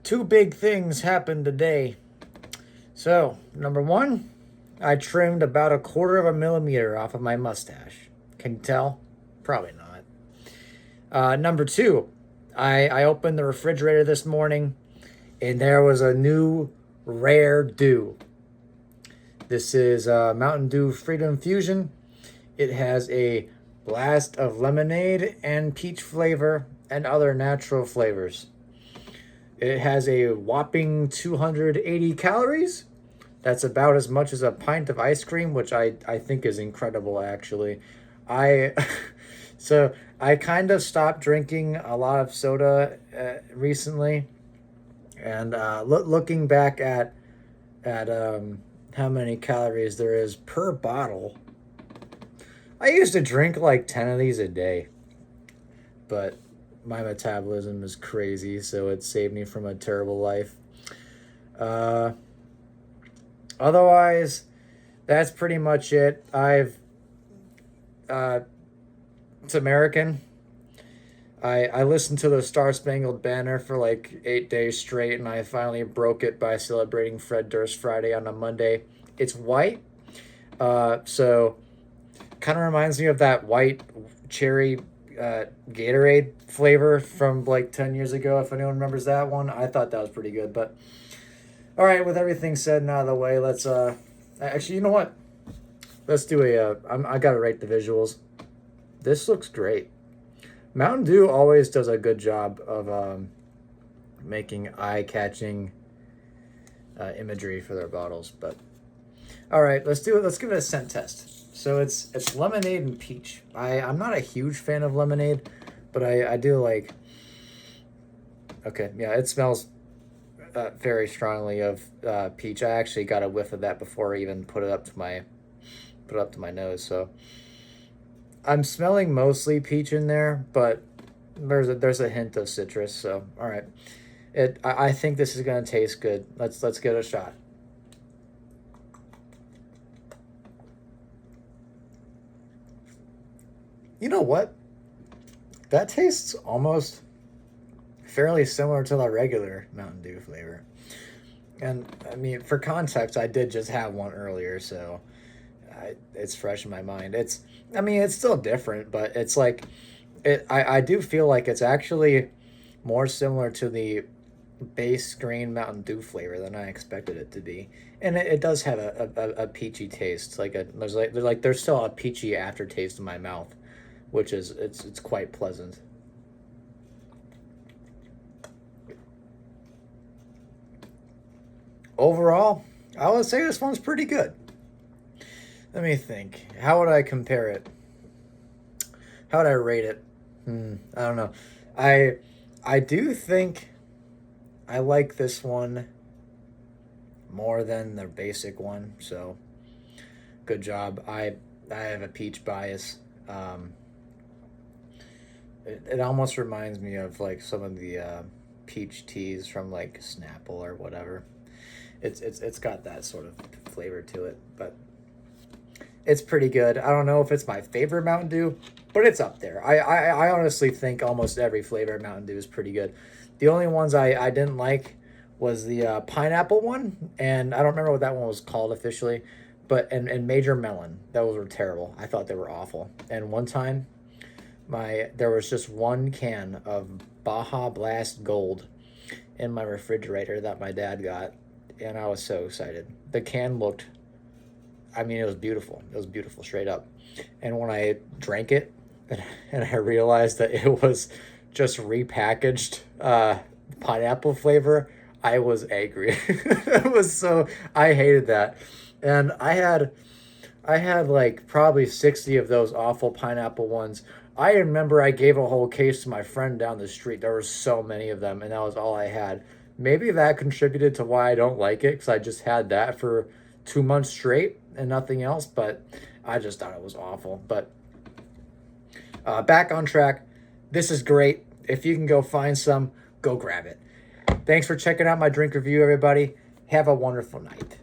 Two big things happened today. So, number one, I trimmed about 1/4 of a millimeter off of my mustache. Can you tell? Probably not. Number two, I opened the refrigerator this morning and there was a new rare dew. This is Mountain Dew Freedom Fusion. It has a blast of lemonade and peach flavor and other natural flavors. It has a whopping 280 calories. That's about as much as a pint of ice cream, which I think is incredible, actually. I so I kind of stopped drinking a lot of soda recently, and looking back at how many calories there is per bottle, I used to drink like 10 of these a day, but my metabolism is crazy, so it saved me from a terrible life. Uh, Otherwise, that's pretty much it. Uh, it's American. I listened to the Star Spangled Banner for like 8 days straight, and I finally broke it by celebrating Fred Durst Friday on a Monday. It's white, so kind of reminds me of that white cherry Gatorade flavor from like 10 years ago, if anyone remembers that one. I thought that was pretty good. But all right, with everything said and out of the way, let's actually, you know what? Let's do I gotta rate the visuals. This looks great. Mountain Dew always does a good job of making eye-catching imagery for their bottles. But all right, let's do it. Let's give it a scent test. So it's lemonade and peach. I'm not a huge fan of lemonade, but I do like. Okay, yeah, it smells very strongly of peach. I actually got a whiff of that before I even put it up to my nose. So I'm smelling mostly peach in there, but there's a hint of citrus. So all right, I think this is gonna taste good. Let's give it a shot. You know what? That tastes almost fairly similar to the regular Mountain Dew flavor. And I mean, for context, I did just have one earlier, so it's fresh in my mind. I mean, it's still different, but it's like, I do feel like it's actually more similar to the base green Mountain Dew flavor than I expected it to be. And it does have a peachy taste. There's still a peachy aftertaste in my mouth, which is it's quite pleasant. Overall, I would say this one's pretty good. Let me think. How would I compare it? How would I rate it? I don't know. I I do think I like this one more than the basic one. So good job. I have a peach bias. Um, it almost reminds me of like some of the peach teas from like Snapple or whatever. It's got that sort of flavor to it, but it's pretty good. I don't know if it's my favorite Mountain Dew, but it's up there. I honestly think almost every flavor of Mountain Dew is pretty good. The only ones I didn't like was the pineapple one, and I don't remember what that one was called officially, but and Major Melon. Those were terrible. I thought they were awful. And one time, there was just one can of Baja Blast Gold in my refrigerator that my dad got, and I was so excited. The can looked, I mean, it was beautiful. It was beautiful, straight up. And when I drank it, and I realized that it was just repackaged pineapple flavor, I was angry. It was so, I hated that. And I had like probably 60 of those awful pineapple ones. I remember I gave a whole case to my friend down the street. There were so many of them, and that was all I had. Maybe that contributed to why I don't like it, because I just had that for 2 months straight and nothing else, but I just thought it was awful. But back on track. This is great. If you can go find some, go grab it. Thanks for checking out my drink review, everybody. Have a wonderful night.